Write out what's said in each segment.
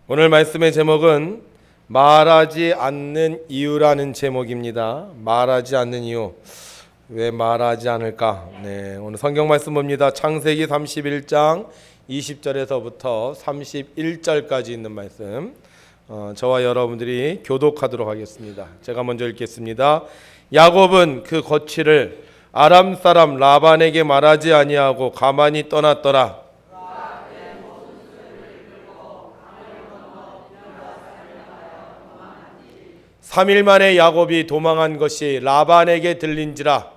오늘 말씀의 제목은 말하지 않는 이유라는 제목입니다. 말하지 않는 이유. 왜 말하지 않을까? 오늘 성경 말씀 봅니다. 창세기 31장 20절에서부터 31절까지 있는 말씀. 저와 여러분들이 교독하도록 하겠습니다. 제가 먼저 읽겠습니다. 야곱은 그 거취를 아람 사람 라반에게 말하지 아니하고 가만히 떠났더라. 3일 만에 야곱이 도망한 것이 라반에게 들린지라.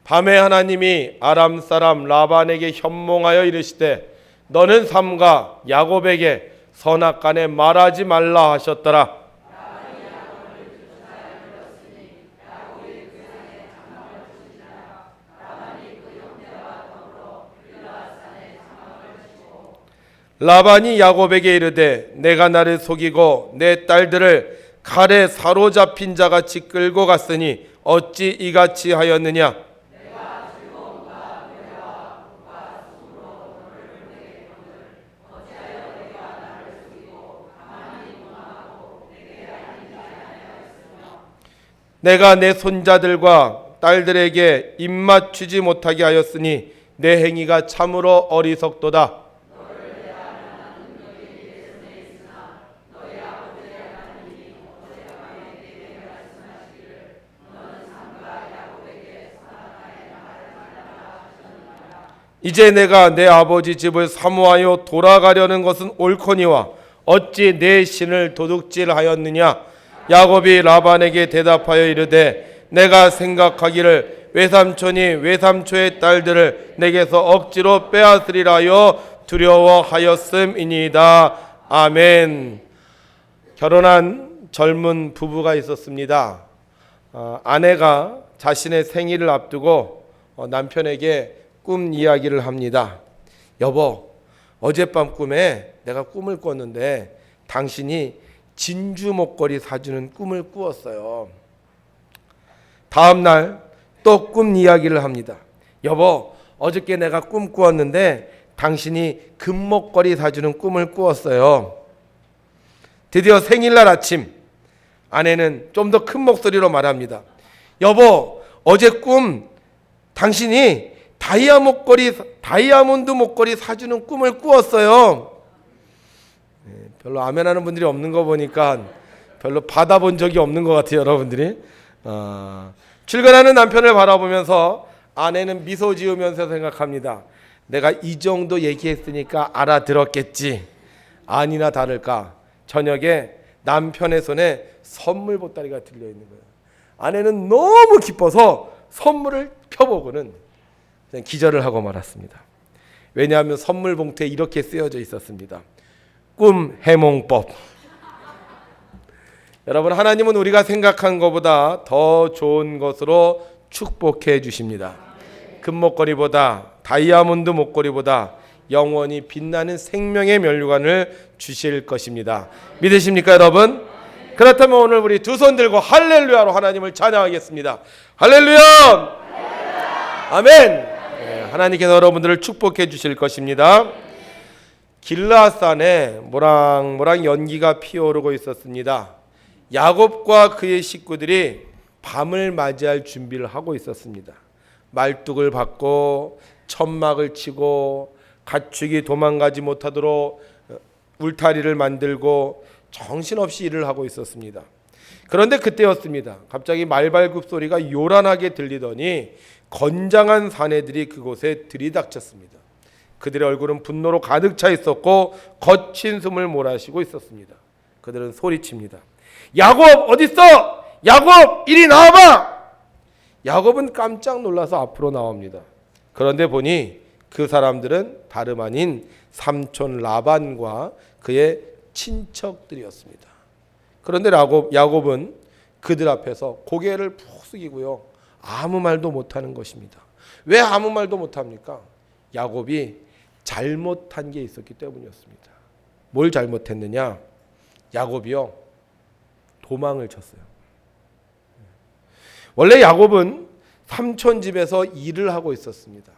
밤에 하나님이 아람 사람 라반에게 현몽하여 이르시되 너는 삼가 야곱에게 선악간에 말하지 말라 하셨더라. 라반이 야곱에게 이르되 내가 나를 속이고 내 딸들을 칼에 사로잡힌 자같이 끌고 갔으니 어찌 이같이 하였느냐. 내가 내 손자들과 딸들에게 입맞추지 못하게 하였으니 내 행위가 참으로 어리석도다. 이제 내가 내 아버지 집을 사모하여 돌아가려는 것은 옳거니와 어찌 내 신을 도둑질하였느냐. 야곱이 라반에게 대답하여 이르되 내가 생각하기를 외삼촌이 외삼촌의 딸들을 내게서 억지로 빼앗으리라 하여 두려워하였음이니이다. 아멘. 결혼한 젊은 부부가 있었습니다. 아내가 자신의 생일을 앞두고 남편에게 꿈 이야기를 합니다. 여보, 어젯밤 꿈에 내가 꿈을 꿨는데 당신이 진주 목걸이 사주는 꿈을 꾸었어요. 다음 날 또 꿈 이야기를 합니다. 여보, 어저께 내가 꿈 꾸었는데 당신이 금목걸이 사주는 꿈을 꾸었어요. 드디어 생일날 아침 아내는 좀 더 큰 목소리로 말합니다. 여보, 어제 꿈 당신이 다이아몬드 목걸이 사주는 꿈을 꾸었어요. 별로 아멘하는 분들이 없는 거 보니까 별로 받아본 적이 없는 것 같아요, 여러분들이. 출근하는 남편을 바라보면서 아내는 미소 지으면서 생각합니다. 내가 이 정도 얘기했으니까 알아들었겠지. 아니나 다를까 저녁에 남편의 손에 선물 보따리가 들려있는 거예요. 아내는 너무 기뻐서 선물을 펴보고는 기절을 하고 말았습니다. 왜냐하면 선물 봉투에 이렇게 쓰여져 있었습니다. 꿈 해몽법. 여러분, 하나님은 우리가 생각한 것보다 더 좋은 것으로 축복해 주십니다. 금목걸이보다 다이아몬드 목걸이보다 영원히 빛나는 생명의 면류관을 주실 것입니다. 믿으십니까, 여러분? 그렇다면 오늘 우리 두 손 들고 할렐루야로 하나님을 찬양하겠습니다. 할렐루야! 아멘! 하나님께서 여러분들을 축복해 주실 것입니다. 길라앗산에 모락모락 연기가 피어오르고 있었습니다. 야곱과 그의 식구들이 밤을 맞이할 준비를 하고 있었습니다. 말뚝을 박고 천막을 치고 가축이 도망가지 못하도록 울타리를 만들고 정신없이 일을 하고 있었습니다. 그런데 그때였습니다. 갑자기 말발굽 소리가 요란하게 들리더니 건장한 사내들이 그곳에 들이닥쳤습니다. 그들의 얼굴은 분노로 가득 차 있었고 거친 숨을 몰아쉬고 있었습니다. 그들은 소리칩니다. 야곱 어딨어? 야곱 이리 나와봐! 야곱은 깜짝 놀라서 앞으로 나옵니다. 그런데 보니 그 사람들은 다름 아닌 삼촌 라반과 그의 친척들이었습니다. 그런데 야곱은 그들 앞에서 고개를 푹 숙이고요, 아무 말도 못하는 것입니다. 왜 아무 말도 못합니까? 야곱이 잘못한 게 있었기 때문이었습니다. 뭘 잘못했느냐? 야곱이요, 도망을 쳤어요. 원래 야곱은 삼촌 집에서 일을 하고 있었습니다.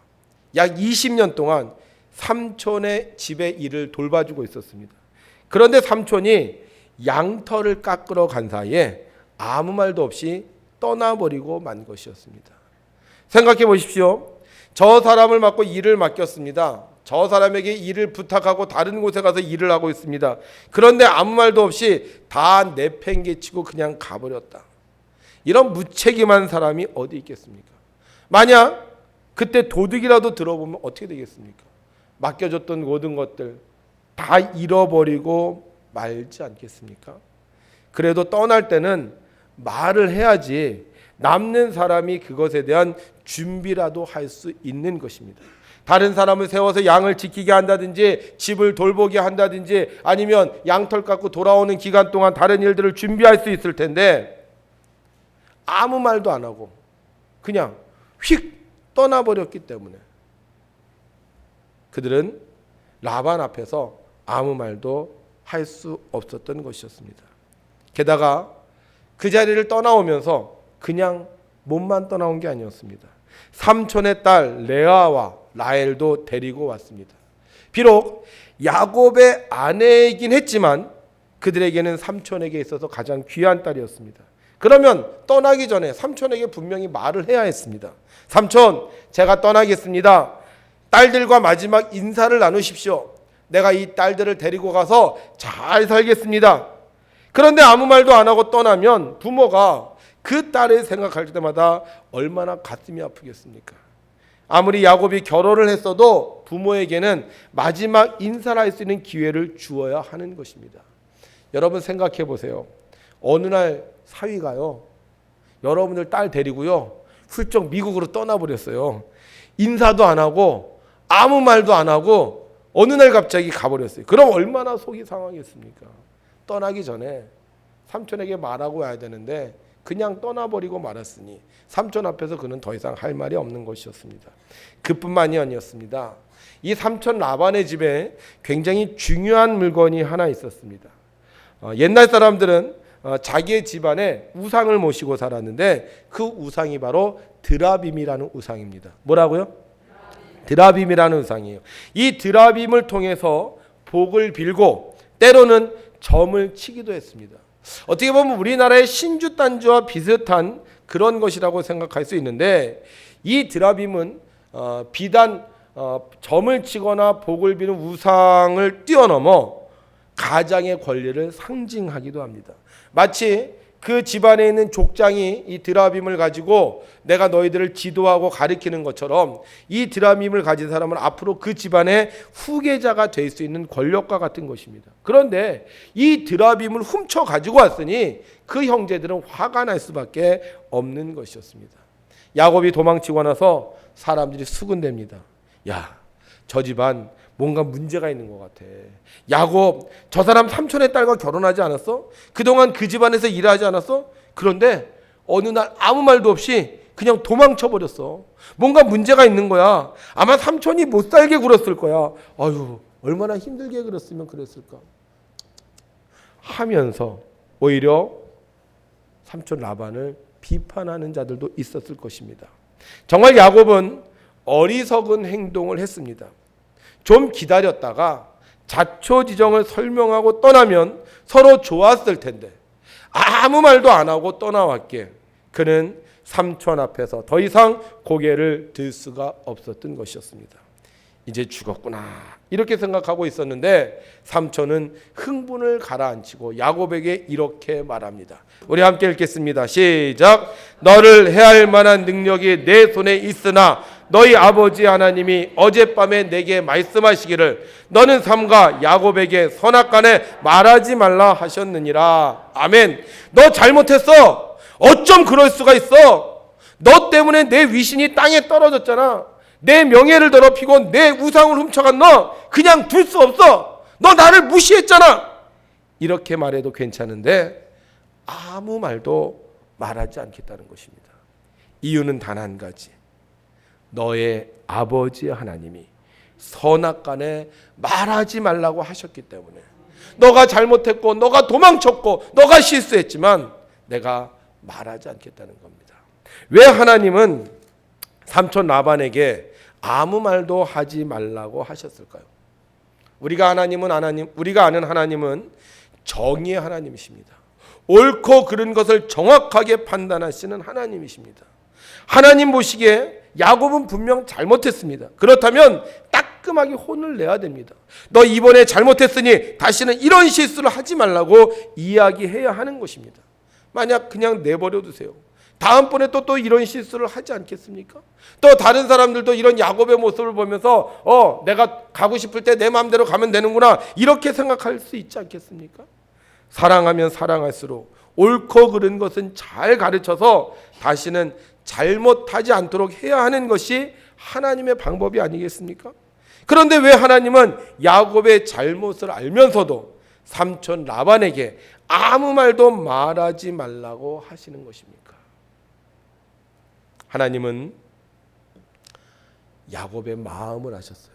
약 20년 동안 삼촌의 집의 일을 돌봐주고 있었습니다. 그런데 삼촌이 양털을 깎으러 간 사이에 아무 말도 없이 떠나버리고 만 것이었습니다. 생각해 보십시오. 저 사람을 맡고 일을 맡겼습니다. 저 사람에게 일을 부탁하고 다른 곳에 가서 일을 하고 있습니다. 그런데 아무 말도 없이 다 내팽개치고 그냥 가버렸다. 이런 무책임한 사람이 어디 있겠습니까? 만약 그때 도둑이라도 들어보면 어떻게 되겠습니까? 맡겨줬던 모든 것들 다 잃어버리고 말지 않겠습니까? 그래도 떠날 때는 말을 해야지 남는 사람이 그것에 대한 준비라도 할 수 있는 것입니다. 다른 사람을 세워서 양을 지키게 한다든지 집을 돌보게 한다든지 아니면 양털 깎고 돌아오는 기간 동안 다른 일들을 준비할 수 있을 텐데 아무 말도 안 하고 그냥 휙 떠나버렸기 때문에 그들은 라반 앞에서 아무 말도 할 수 없었던 것이었습니다. 게다가 그 자리를 떠나오면서 그냥 몸만 떠나온 게 아니었습니다. 삼촌의 딸 레아와 라헬도 데리고 왔습니다. 비록 야곱의 아내이긴 했지만 그들에게는 삼촌에게 있어서 가장 귀한 딸이었습니다. 그러면 떠나기 전에 삼촌에게 분명히 말을 해야 했습니다. 삼촌, 제가 떠나겠습니다. 딸들과 마지막 인사를 나누십시오. 내가 이 딸들을 데리고 가서 잘 살겠습니다. 그런데 아무 말도 안 하고 떠나면 부모가 그 딸을 생각할 때마다 얼마나 가슴이 아프겠습니까? 아무리 야곱이 결혼을 했어도 부모에게는 마지막 인사를 할 수 있는 기회를 주어야 하는 것입니다. 여러분 생각해 보세요. 어느 날 사위가요, 여러분들 딸 데리고요, 훌쩍 미국으로 떠나버렸어요. 인사도 안 하고 아무 말도 안 하고 어느 날 갑자기 가버렸어요. 그럼 얼마나 속이 상하겠습니까? 떠나기 전에 삼촌에게 말하고 와야 되는데 그냥 떠나버리고 말았으니 삼촌 앞에서 그는 더 이상 할 말이 없는 것이었습니다. 그뿐만이 아니었습니다. 이 삼촌 라반의 집에 굉장히 중요한 물건이 하나 있었습니다. 옛날 사람들은 자기의 집안에 우상을 모시고 살았는데 그 우상이 바로 드라빔이라는 우상입니다. 뭐라고요? 드라빔이라는 우상이에요. 이 드라빔을 통해서 복을 빌고 때로는 점을 치기도 했습니다. 어떻게 보면 우리나라의 신주 단주와 비슷한 그런 것이라고 생각할 수 있는데 이 드라빔은 비단 점을 치거나 복을 비는 우상을 뛰어넘어 가장의 권리를 상징하기도 합니다. 마치 그 집안에 있는 족장이 이 드라빔을 가지고 내가 너희들을 지도하고 가리키는 것처럼 이 드라빔을 가진 사람은 앞으로 그 집안의 후계자가 될 수 있는 권력과 같은 것입니다. 그런데 이 드라빔을 훔쳐 가지고 왔으니 그 형제들은 화가 날 수밖에 없는 것이었습니다. 야곱이 도망치고 나서 사람들이 수군댑니다. 야, 저 집안 뭔가 문제가 있는 것 같아. 야곱, 저 사람 삼촌의 딸과 결혼하지 않았어? 그동안 그 집안에서 일하지 않았어? 그런데 어느 날 아무 말도 없이 그냥 도망쳐 버렸어. 뭔가 문제가 있는 거야. 아마 삼촌이 못 살게 굴었을 거야. 아유, 얼마나 힘들게 그랬으면 그랬을까 하면서 오히려 삼촌 라반을 비판하는 자들도 있었을 것입니다. 정말 야곱은 어리석은 행동을 했습니다. 좀 기다렸다가 자초지정을 설명하고 떠나면 서로 좋았을 텐데 아무 말도 안 하고 떠나왔기에 그는 삼촌 앞에서 더 이상 고개를 들 수가 없었던 것이었습니다. 이제 죽었구나 이렇게 생각하고 있었는데 삼촌은 흥분을 가라앉히고 야곱에게 이렇게 말합니다. 우리 함께 읽겠습니다. 시작. 너를 해할 만한 능력이 내 손에 있으나 너희 아버지 하나님이 어젯밤에 내게 말씀하시기를 너는 삼가 야곱에게 선악간에 말하지 말라 하셨느니라. 아멘. 너 잘못했어. 어쩜 그럴 수가 있어. 너 때문에 내 위신이 땅에 떨어졌잖아. 내 명예를 더럽히고 내 우상을 훔쳐간 너 그냥 둘 수 없어. 너 나를 무시했잖아. 이렇게 말해도 괜찮은데 아무 말도 말하지 않겠다는 것입니다. 이유는 단 한 가지. 너의 아버지 하나님이 선악간에 말하지 말라고 하셨기 때문에 너가 잘못했고 너가 도망쳤고 너가 실수했지만 내가 말하지 않겠다는 겁니다. 왜 하나님은 삼촌 라반에게 아무 말도 하지 말라고 하셨을까요? 우리가 아는 하나님은 정의의 하나님이십니다. 옳고 그른 것을 정확하게 판단하시는 하나님이십니다. 하나님 보시기에 야곱은 분명 잘못했습니다. 그렇다면 따끔하게 혼을 내야 됩니다. 너 이번에 잘못했으니 다시는 이런 실수를 하지 말라고 이야기해야 하는 것입니다. 만약 그냥 내버려 두세요, 다음번에 또 이런 실수를 하지 않겠습니까? 또 다른 사람들도 이런 야곱의 모습을 보면서 내가 가고 싶을 때 내 마음대로 가면 되는구나, 이렇게 생각할 수 있지 않겠습니까? 사랑하면 사랑할수록 옳고 그른 것은 잘 가르쳐서 다시는 잘못하지 않도록 해야 하는 것이 하나님의 방법이 아니겠습니까? 그런데 왜 하나님은 야곱의 잘못을 알면서도 삼촌 라반에게 아무 말도 말하지 말라고 하시는 것입니까? 하나님은 야곱의 마음을 아셨어요.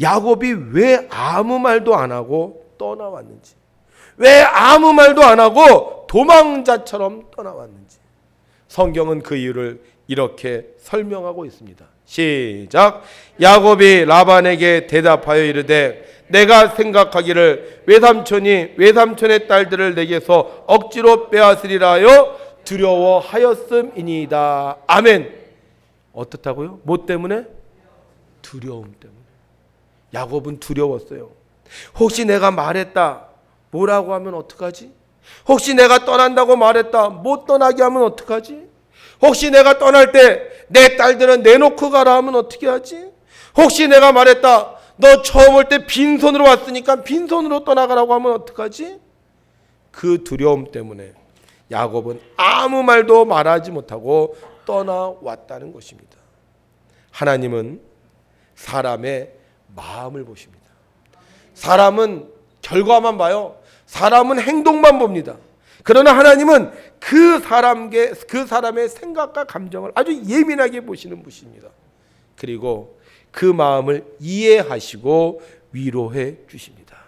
야곱이 왜 아무 말도 안 하고 떠나왔는지, 왜 아무 말도 안 하고 도망자처럼 떠나왔는지, 성경은 그 이유를 이렇게 설명하고 있습니다. 시작. 야곱이 라반에게 대답하여 이르되 내가 생각하기를 외삼촌이 외삼촌의 딸들을 내게서 억지로 빼앗으리라 하여 두려워하였음이니이다. 아멘. 어떻다고요? 뭐 때문에? 두려움 때문에. 야곱은 두려웠어요. 혹시 내가 말했다, 뭐라고 하면 어떡하지? 혹시 내가 떠난다고 말했다, 못 떠나게 하면 어떡하지? 혹시 내가 떠날 때 내 딸들은 내놓고 가라 하면 어떻게 하지? 혹시 내가 말했다, 너 처음 올 때 빈손으로 왔으니까 빈손으로 떠나가라고 하면 어떡하지? 그 두려움 때문에 야곱은 아무 말도 말하지 못하고 떠나왔다는 것입니다. 하나님은 사람의 마음을 보십니다. 사람은 결과만 봐요. 사람은 행동만 봅니다. 그러나 하나님은 그 사람의 생각과 감정을 아주 예민하게 보시는 분이십니다. 그리고 그 마음을 이해하시고 위로해 주십니다.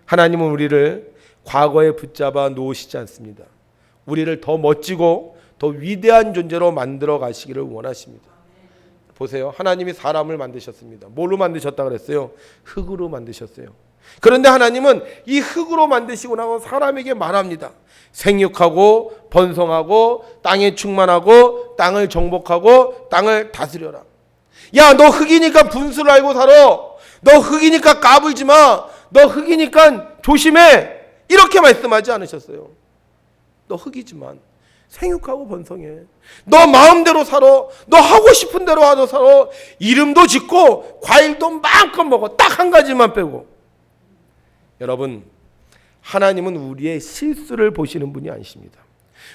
하나님은 우리를 과거에 붙잡아 놓으시지 않습니다. 우리를 더 멋지고 더 위대한 존재로 만들어 가시기를 원하십니다. 보세요. 하나님이 사람을 만드셨습니다. 뭘로 만드셨다 그랬어요? 흙으로 만드셨어요. 그런데 하나님은 이 흙으로 만드시고 나서 사람에게 말합니다. 생육하고 번성하고 땅에 충만하고 땅을 정복하고 땅을 다스려라. 야, 너 흙이니까 분수를 알고 살아. 너 흙이니까 까불지 마. 너 흙이니까 조심해. 이렇게 말씀하지 않으셨어요. 너 흙이지만 생육하고 번성해. 너 마음대로 살아. 너 하고 싶은 대로 하도 살아. 이름도 짓고 과일도 마음껏 먹어. 딱 한 가지만 빼고. 여러분, 하나님은 우리의 실수를 보시는 분이 아니십니다.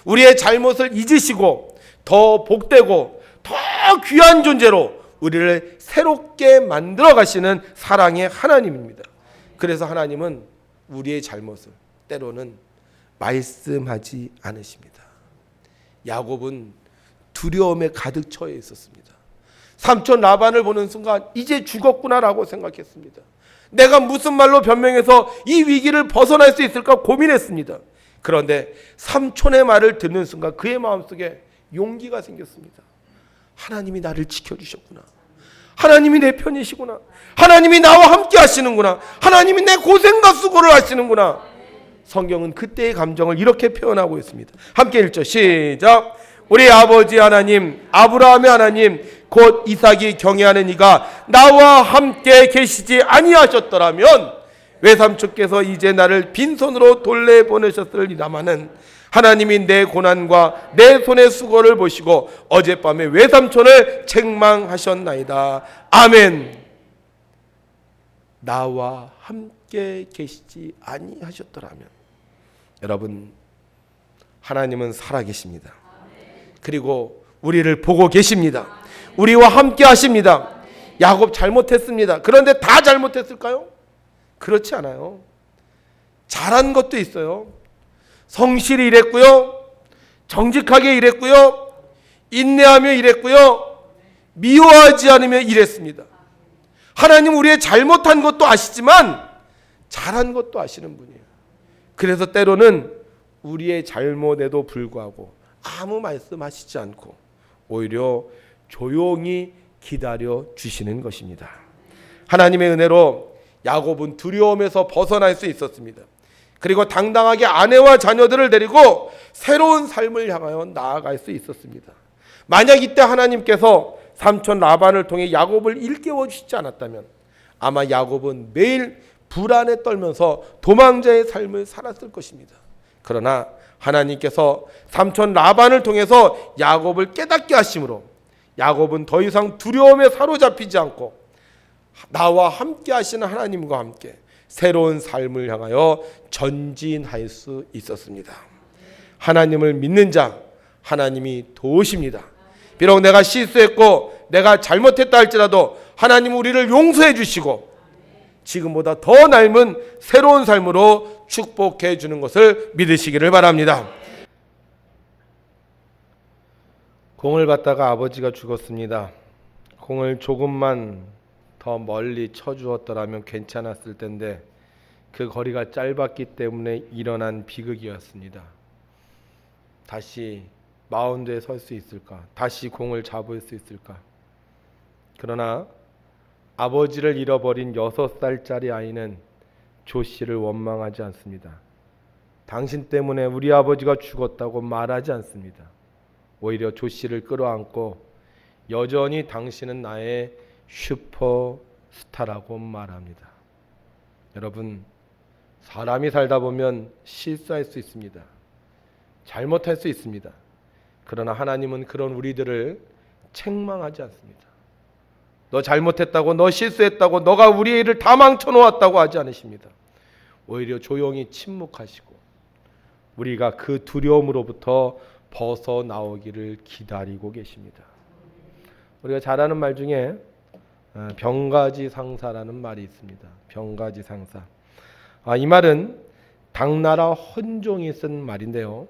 우리의 잘못을 잊으시고 더 복되고 더 귀한 존재로 우리를 새롭게 만들어 가시는 사랑의 하나님입니다. 그래서 하나님은 우리의 잘못을 때로는 말씀하지 않으십니다. 야곱은 두려움에 가득 처해 있었습니다. 삼촌 라반을 보는 순간 이제 죽었구나라고 생각했습니다. 내가 무슨 말로 변명해서 이 위기를 벗어날 수 있을까 고민했습니다. 그런데 삼촌의 말을 듣는 순간 그의 마음속에 용기가 생겼습니다. 하나님이 나를 지켜주셨구나. 하나님이 내 편이시구나. 하나님이 나와 함께 하시는구나. 하나님이 내 고생과 수고를 하시는구나. 성경은 그때의 감정을 이렇게 표현하고 있습니다. 함께 읽죠. 시작. 우리 아버지 하나님, 아브라함의 하나님, 곧 이삭이 경외하는 이가 나와 함께 계시지 아니하셨더라면 외삼촌께서 이제 나를 빈손으로 돌려보내셨으리다마는 하나님이 내 고난과 내 손의 수고를 보시고 어젯밤에 외삼촌을 책망하셨나이다. 아멘. 나와 함께 계시지 아니하셨더라면. 여러분, 하나님은 살아계십니다. 그리고 우리를 보고 계십니다. 우리와 함께 하십니다. 야곱 잘못했습니다. 그런데 다 잘못했을까요? 그렇지 않아요. 잘한 것도 있어요. 성실히 일했고요. 정직하게 일했고요. 인내하며 일했고요. 미워하지 않으며 일했습니다. 하나님 우리의 잘못한 것도 아시지만 잘한 것도 아시는 분이에요. 그래서 때로는 우리의 잘못에도 불구하고 아무 말씀하시지 않고 오히려 조용히 기다려 주시는 것입니다. 하나님의 은혜로 야곱은 두려움에서 벗어날 수 있었습니다. 그리고 당당하게 아내와 자녀들을 데리고 새로운 삶을 향하여 나아갈 수 있었습니다. 만약 이때 하나님께서 삼촌 라반을 통해 야곱을 일깨워 주시지 않았다면 아마 야곱은 매일 불안에 떨면서 도망자의 삶을 살았을 것입니다. 그러나 하나님께서 삼촌 라반을 통해서 야곱을 깨닫게 하심으로 야곱은 더 이상 두려움에 사로잡히지 않고 나와 함께 하시는 하나님과 함께 새로운 삶을 향하여 전진할 수 있었습니다. 하나님을 믿는 자, 하나님이 도우십니다. 비록 내가 실수했고 내가 잘못했다 할지라도 하나님 우리를 용서해 주시고 지금보다 더 넓은 새로운 삶으로 축복해 주는 것을 믿으시기를 바랍니다. 공을 받다가 아버지가 죽었습니다. 공을 조금만 더 멀리 쳐주었더라면 괜찮았을 텐데 그 거리가 짧았기 때문에 일어난 비극이었습니다. 다시 마운드에 설 수 있을까? 다시 공을 잡을 수 있을까? 그러나 아버지를 잃어버린 6살짜리 아이는 조 씨를 원망하지 않습니다. 당신 때문에 우리 아버지가 죽었다고 말하지 않습니다. 오히려 조 씨를 끌어안고 여전히 당신은 나의 슈퍼스타라고 말합니다. 여러분, 사람이 살다 보면 실수할 수 있습니다. 잘못할 수 있습니다. 그러나 하나님은 그런 우리들을 책망하지 않습니다. 너 잘못했다고, 너 실수했다고, 너가 우리의 일을 다 망쳐놓았다고 하지 않으십니다. 오히려 조용히 침묵하시고 우리가 그 두려움으로부터 벗어나오기를 기다리고 계십니다. 우리가 잘 아는 말 중에 병가지상사라는 말이 있습니다. 병가지상사. 이 말은 당나라 헌종이 쓴 말인데요.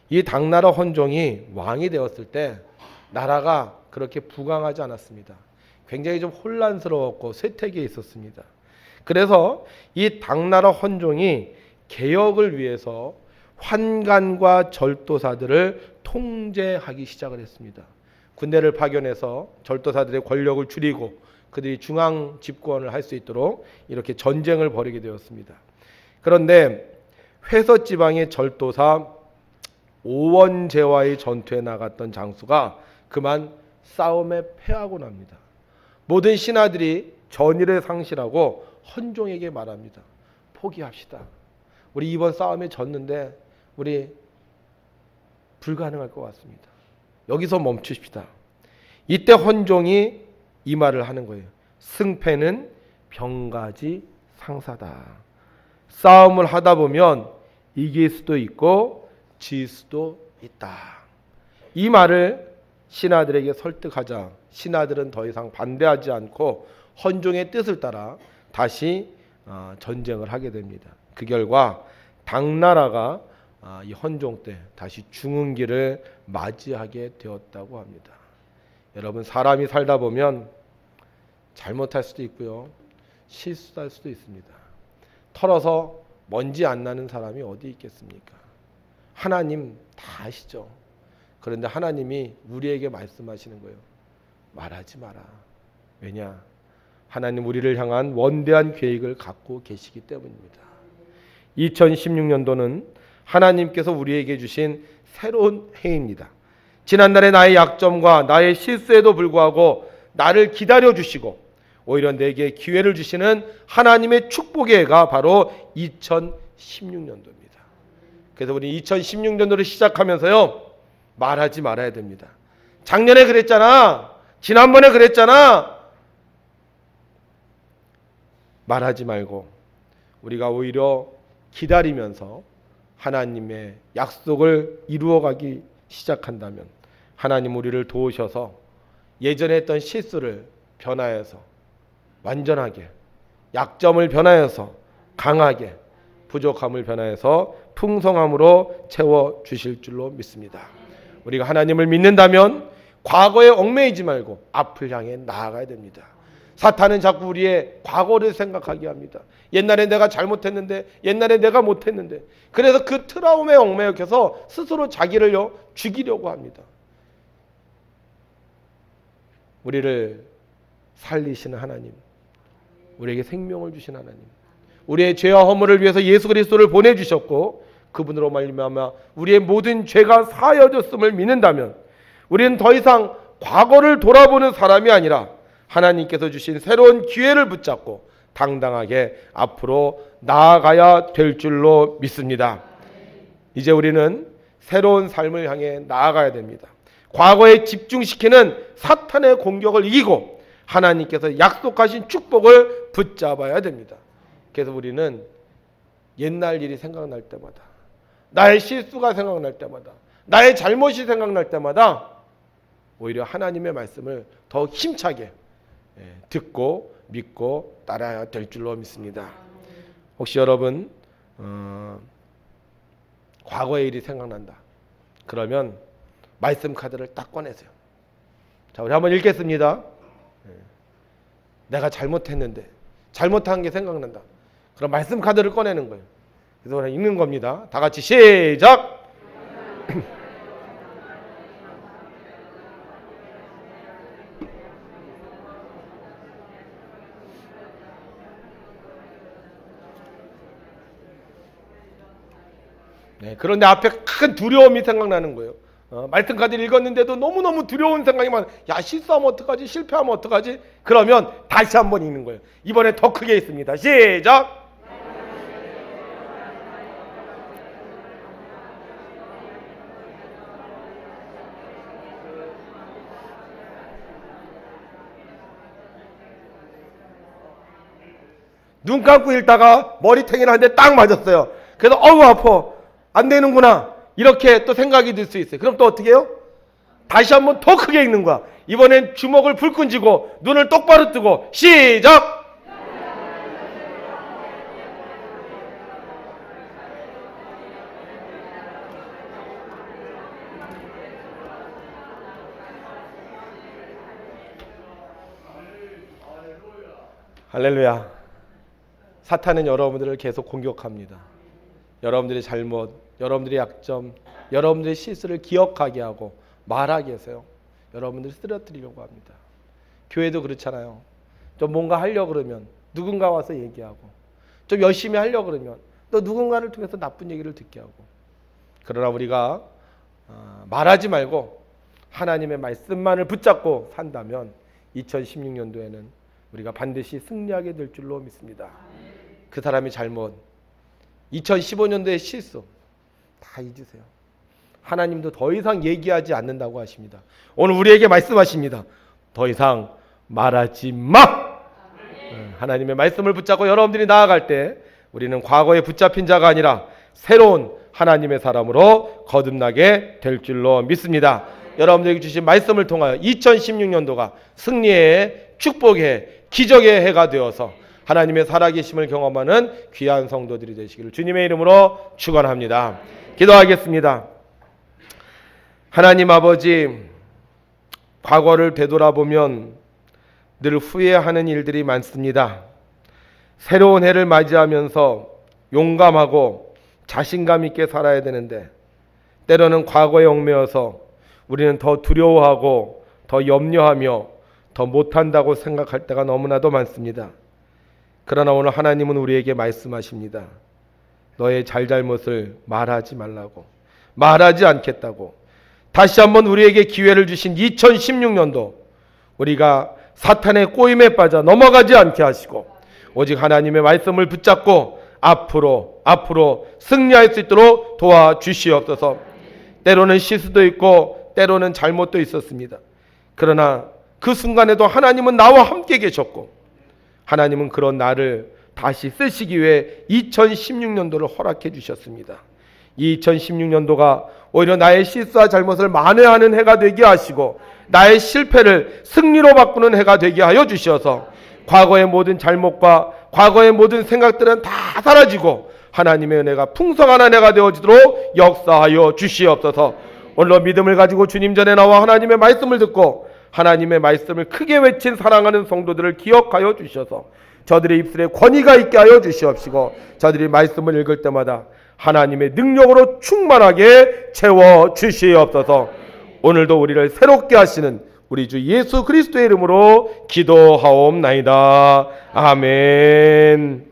이 당나라 헌종이 왕이 되었을 때 나라가 그렇게 부강하지 않았습니다. 굉장히 좀 혼란스러웠고 쇠퇴기에 있었습니다. 그래서 이 당나라 헌종이 개혁을 위해서 환관과 절도사들을 통제하기 시작을 했습니다. 군대를 파견해서 절도사들의 권력을 줄이고 그들이 중앙 집권을 할 수 있도록 이렇게 전쟁을 벌이게 되었습니다. 그런데 회서 지방의 절도사 오원제와의 전투에 나갔던 장수가 그만 싸움에 패하고 납니다. 모든 신하들이 전의를 상실하고 헌종에게 말합니다. 포기합시다. 우리 이번 싸움에 졌는데 우리 불가능할 것 같습니다. 여기서 멈추십시다. 이때 헌종이 이 말을 하는 거예요. 승패는 병가지 상사다. 싸움을 하다 보면 이길 수도 있고 질 수도 있다. 이 말을 신하들에게 설득하자 신하들은 더 이상 반대하지 않고 헌종의 뜻을 따라 다시 전쟁을 하게 됩니다. 그 결과 당나라가 이 헌종 때 다시 중흥기를 맞이하게 되었다고 합니다. 여러분, 사람이 살다 보면 잘못할 수도 있고요. 실수할 수도 있습니다. 털어서 먼지 안 나는 사람이 어디 있겠습니까? 하나님 다 아시죠. 그런데 하나님이 우리에게 말씀하시는 거예요. 말하지 마라. 왜냐? 하나님 우리를 향한 원대한 계획을 갖고 계시기 때문입니다. 2016년도는 하나님께서 우리에게 주신 새로운 해입니다. 지난날의 나의 약점과 나의 실수에도 불구하고 나를 기다려주시고 오히려 내게 기회를 주시는 하나님의 축복의 해가 바로 2016년도입니다. 그래서 우리 2016년도를 시작하면서요, 말하지 말아야 됩니다. 작년에 그랬잖아. 지난번에 그랬잖아. 말하지 말고 우리가 오히려 기다리면서 하나님의 약속을 이루어가기 시작한다면 하나님 우리를 도우셔서 예전에 했던 실수를 변화해서 완전하게, 약점을 변화해서 강하게, 부족함을 변화해서 풍성함으로 채워주실 줄로 믿습니다. 우리가 하나님을 믿는다면 과거에 얽매이지 말고 앞을 향해 나아가야 됩니다. 사탄은 자꾸 우리의 과거를 생각하게 합니다. 옛날에 내가 잘못했는데, 옛날에 내가 못했는데, 그래서 그 트라우마에 얽매여서 스스로 자기를요 죽이려고 합니다. 우리를 살리시는 하나님, 우리에게 생명을 주신 하나님, 우리의 죄와 허물을 위해서 예수 그리스도를 보내주셨고 그분으로 말미암아 우리의 모든 죄가 사여졌음을 믿는다면 우리는 더 이상 과거를 돌아보는 사람이 아니라 하나님께서 주신 새로운 기회를 붙잡고 당당하게 앞으로 나아가야 될 줄로 믿습니다. 이제 우리는 새로운 삶을 향해 나아가야 됩니다. 과거에 집중시키는 사탄의 공격을 이기고 하나님께서 약속하신 축복을 붙잡아야 됩니다. 그래서 우리는 옛날 일이 생각날 때마다, 나의 실수가 생각날 때마다, 나의 잘못이 생각날 때마다 오히려 하나님의 말씀을 더 힘차게 듣고 믿고 따라야 될 줄로 믿습니다. 혹시 여러분 과거의 일이 생각난다, 그러면 말씀 카드를 딱 꺼내세요. 자, 우리 한번 읽겠습니다. 내가 잘못했는데 잘못한 게 생각난다. 그럼 말씀 카드를 꺼내는 거예요. 그래서 우리 읽는 겁니다. 다 같이 시작. 네, 그런데 앞에 큰 두려움이 생각나는 거예요. 말씀 카드를 읽었는데도 너무너무 두려운 생각이 많아. 야, 실수하면 어떡하지? 실패하면 어떡하지? 그러면 다시 한번 읽는 거예요. 이번에 더 크게 있습니다. 시작. 눈 감고 읽다가 머리탱이를 한 대 딱 맞았어요. 그래서 어우 아파, 안 되는구나, 이렇게 또 생각이 들 수 있어요. 그럼 또 어떻게 해요? 다시 한번 더 크게 읽는 거야. 이번엔 주먹을 불끈 쥐고 눈을 똑바로 뜨고 시작. 할렐루야. 사탄은 여러분들을 계속 공격합니다. 여러분들의 잘못, 여러분들의 약점, 여러분들의 실수를 기억하게 하고 말하게 해서요, 여러분들을 쓰러뜨리려고 합니다. 교회도 그렇잖아요. 좀 뭔가 하려고 그러면 누군가 와서 얘기하고, 좀 열심히 하려고 그러면 또 누군가를 통해서 나쁜 얘기를 듣게 하고. 그러나 우리가 말하지 말고 하나님의 말씀만을 붙잡고 산다면 2016년도에는 우리가 반드시 승리하게 될 줄로 믿습니다. 그 사람이 잘못, 2015년도의 실수 다 잊으세요. 하나님도 더 이상 얘기하지 않는다고 하십니다. 오늘 우리에게 말씀하십니다. 더 이상 말하지 마. 하나님의 말씀을 붙잡고 여러분들이 나아갈 때 우리는 과거에 붙잡힌 자가 아니라 새로운 하나님의 사람으로 거듭나게 될 줄로 믿습니다. 여러분들에게 주신 말씀을 통하여 2016년도가 승리의, 축복의, 기적의 해가 되어서 하나님의 살아계심을 경험하는 귀한 성도들이 되시기를 주님의 이름으로 축원합니다. 기도하겠습니다. 하나님 아버지, 과거를 되돌아보면 늘 후회하는 일들이 많습니다. 새로운 해를 맞이하면서 용감하고 자신감 있게 살아야 되는데 때로는 과거에 얽매여서 우리는 더 두려워하고 더 염려하며 더 못한다고 생각할 때가 너무나도 많습니다. 그러나 오늘 하나님은 우리에게 말씀하십니다. 너의 잘잘못을 말하지 말라고, 말하지 않겠다고. 다시 한번 우리에게 기회를 주신 2016년도 우리가 사탄의 꼬임에 빠져 넘어가지 않게 하시고 오직 하나님의 말씀을 붙잡고 앞으로 승리할 수 있도록 도와주시옵소서. 때로는 실수도 있고 때로는 잘못도 있었습니다. 그러나 그 순간에도 하나님은 나와 함께 계셨고 하나님은 그런 나를 다시 쓰시기 위해 2016년도를 허락해 주셨습니다. 이 2016년도가 오히려 나의 실수와 잘못을 만회하는 해가 되게 하시고 나의 실패를 승리로 바꾸는 해가 되게 하여 주셔서 과거의 모든 잘못과 과거의 모든 생각들은 다 사라지고 하나님의 은혜가 풍성한 한 해가 되어지도록 역사하여 주시옵소서. 오늘도 믿음을 가지고 주님 전에 나와 하나님의 말씀을 듣고 하나님의 말씀을 크게 외친 사랑하는 성도들을 기억하여 주셔서 저들의 입술에 권위가 있게 하여 주시옵시고 저들이 말씀을 읽을 때마다 하나님의 능력으로 충만하게 채워 주시옵소서. 오늘도 우리를 새롭게 하시는 우리 주 예수 그리스도의 이름으로 기도하옵나이다. 아멘.